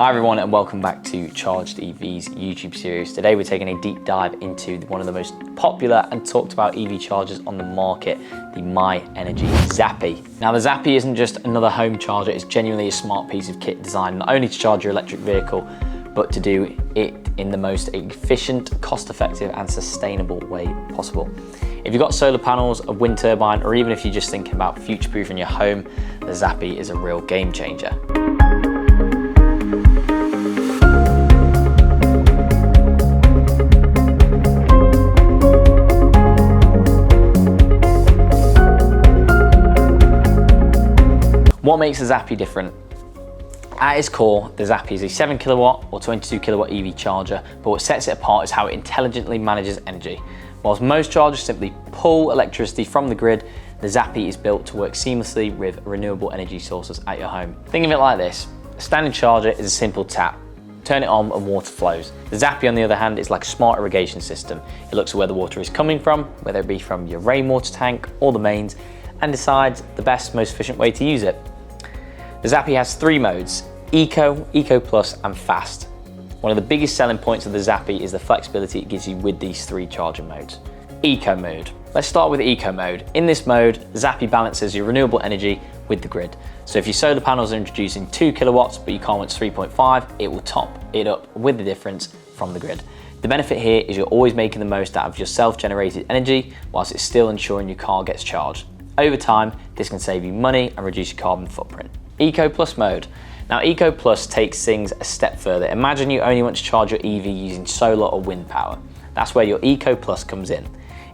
Hi everyone and welcome back to ChargedEV's YouTube series. Today we're taking a deep dive into one of the most popular and talked about EV chargers on the market, the MyEnergi Zappi. Now the Zappy isn't just another home charger, it's genuinely a smart piece of kit designed not only to charge your electric vehicle, but to do it in the most efficient, cost-effective and sustainable way possible. If you've got solar panels, a wind turbine, or even if you're just thinking about future-proofing your home, the Zappy is a real game changer. What makes the Zappy different? At its core, the Zappy is a 7 kilowatt or 22 kilowatt EV charger, but what sets it apart is how it intelligently manages energy. Whilst most chargers simply pull electricity from the grid, the Zappy is built to work seamlessly with renewable energy sources at your home. Think of it like this: a standard charger is a simple tap. Turn it on and water flows. The Zappy, on the other hand, is like a smart irrigation system. It looks at where the water is coming from, whether it be from your rainwater tank or the mains, and decides the best, most efficient way to use it. The Zappy has 3 modes: Eco, Eco Plus and Fast. One of the biggest selling points of the Zappy is the flexibility it gives you with these 3 charging modes. Eco mode. Let's start with Eco mode. In this mode, the Zappy balances your renewable energy with the grid. So if your solar panels are introducing 2 kilowatts but your car wants 3.5, it will top it up with the difference from the grid. The benefit here is you're always making the most out of your self-generated energy whilst it's still ensuring your car gets charged. Over time, this can save you money and reduce your carbon footprint. Eco Plus mode. Now Eco Plus takes things a step further. Imagine you only want to charge your EV using solar or wind power. That's where your Eco Plus comes in.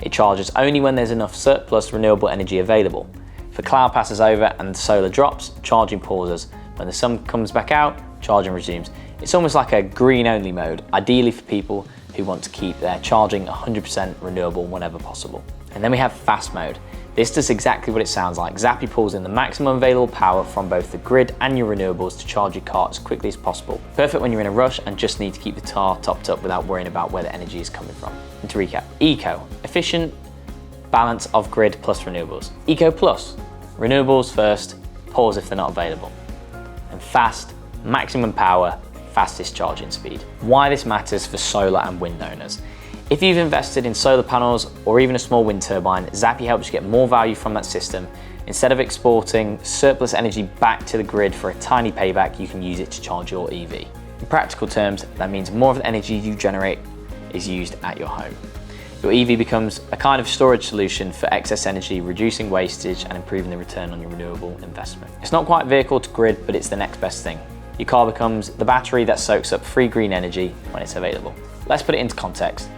It charges only when there's enough surplus renewable energy available. If a cloud passes over and the solar drops, charging pauses. When the sun comes back out, charging resumes. It's almost like a green only mode, ideally for people who want to keep their charging 100% renewable whenever possible. And then we have Fast mode. This does exactly what it sounds like. Zappy pulls in the maximum available power from both the grid and your renewables to charge your car as quickly as possible. Perfect when you're in a rush and just need to keep the car topped up without worrying about where the energy is coming from. And to recap, Eco, efficient balance of grid plus renewables. Eco Plus, renewables first, pause if they're not available. And Fast, maximum power, fastest charging speed. Why this matters for solar and wind owners. If you've invested in solar panels or even a small wind turbine, Zappy helps you get more value from that system. Instead of exporting surplus energy back to the grid for a tiny payback, you can use it to charge your EV. In practical terms, that means more of the energy you generate is used at your home. Your EV becomes a kind of storage solution for excess energy, reducing wastage and improving the return on your renewable investment. It's not quite vehicle to grid, but it's the next best thing. Your car becomes the battery that soaks up free green energy when it's available. Let's put it into context.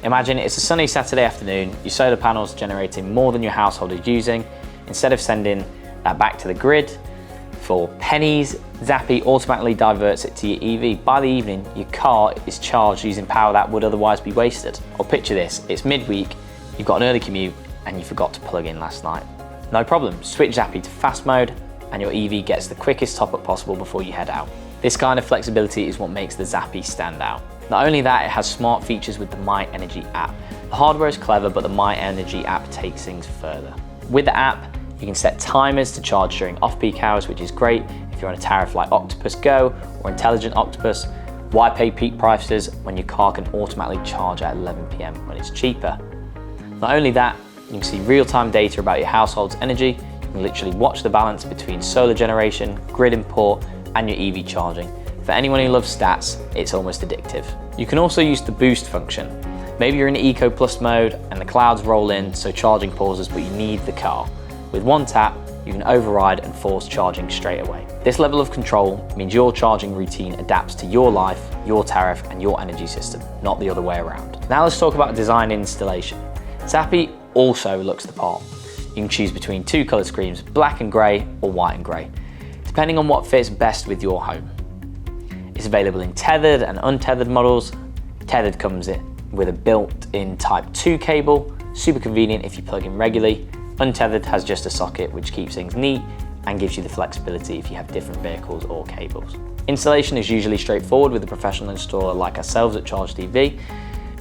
Imagine it's a sunny Saturday afternoon, your solar panels generating more than your household is using. Instead of sending that back to the grid for pennies, Zappy automatically diverts it to your EV. By the evening, your car is charged using power that would otherwise be wasted. Or picture this, it's midweek, you've got an early commute and you forgot to plug in last night. No problem, switch Zappy to Fast mode and your EV gets the quickest top up possible before you head out. This kind of flexibility is what makes the Zappy stand out. Not only that, it has smart features with the MyEnergi app. The hardware is clever, but the MyEnergi app takes things further. With the app, you can set timers to charge during off-peak hours, which is great if you're on a tariff like Octopus Go or Intelligent Octopus. Why pay peak prices when your car can automatically charge at 11 PM when it's cheaper? Not only that, you can see real-time data about your household's energy. You can literally watch the balance between solar generation, grid import, and your EV charging. For anyone who loves stats, it's almost addictive. You can also use the boost function. Maybe you're in Eco Plus mode and the clouds roll in, so charging pauses, but you need the car. With one tap, you can override and force charging straight away. This level of control means your charging routine adapts to your life, your tariff, and your energy system, not the other way around. Now let's talk about design and installation. Zappy also looks the part. You can choose between 2 color schemes, black and gray or white and gray, depending on what fits best with your home. It's available in tethered and untethered models. Tethered comes with a built-in Type 2 cable, super convenient if you plug in regularly. Untethered has just a socket, which keeps things neat and gives you the flexibility if you have different vehicles or cables. Installation is usually straightforward with a professional installer like ourselves at ChargedEV.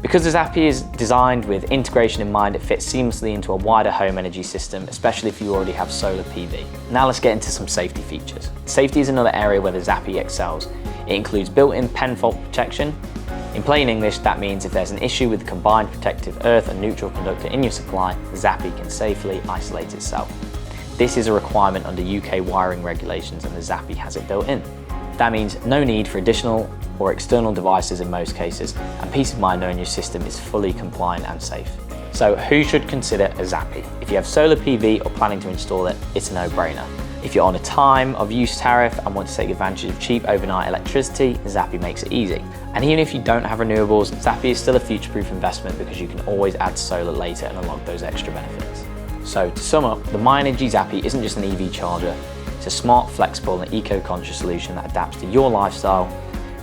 Because the Zappy is designed with integration in mind, it fits seamlessly into a wider home energy system, especially if you already have solar PV. Now let's get into some safety features. Safety is another area where the Zappy excels. It includes built-in pen fault protection. In plain English, that means if there's an issue with the combined protective earth and neutral conductor in your supply, the Zappy can safely isolate itself. This is a requirement under UK wiring regulations, and the Zappy has it built in. That means no need for additional or external devices in most cases, and peace of mind knowing your system is fully compliant and safe. So who should consider a Zappy? If you have solar PV or planning to install it, it's a no-brainer. If you're on a time of use tariff and want to take advantage of cheap overnight electricity, Zappy makes it easy. And even if you don't have renewables, Zappy is still a future-proof investment because you can always add solar later and unlock those extra benefits. So to sum up, the MyEnergi Zappi isn't just an EV charger, it's a smart, flexible and eco-conscious solution that adapts to your lifestyle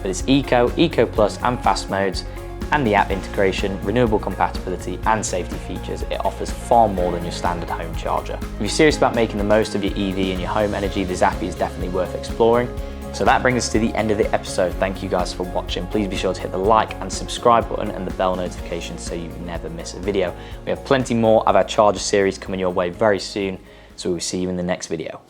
with its Eco, Eco Plus and Fast modes, and the app integration, renewable compatibility and safety features. It offers far more than your standard home charger. If you're serious about making the most of your EV and your home energy, the Zappy is definitely worth exploring. So that brings us to the end of the episode. Thank you guys for watching. Please be sure to hit the like and subscribe button and the bell notification so you never miss a video. We have plenty more of our charger series coming your way very soon, so we'll see you in the next video.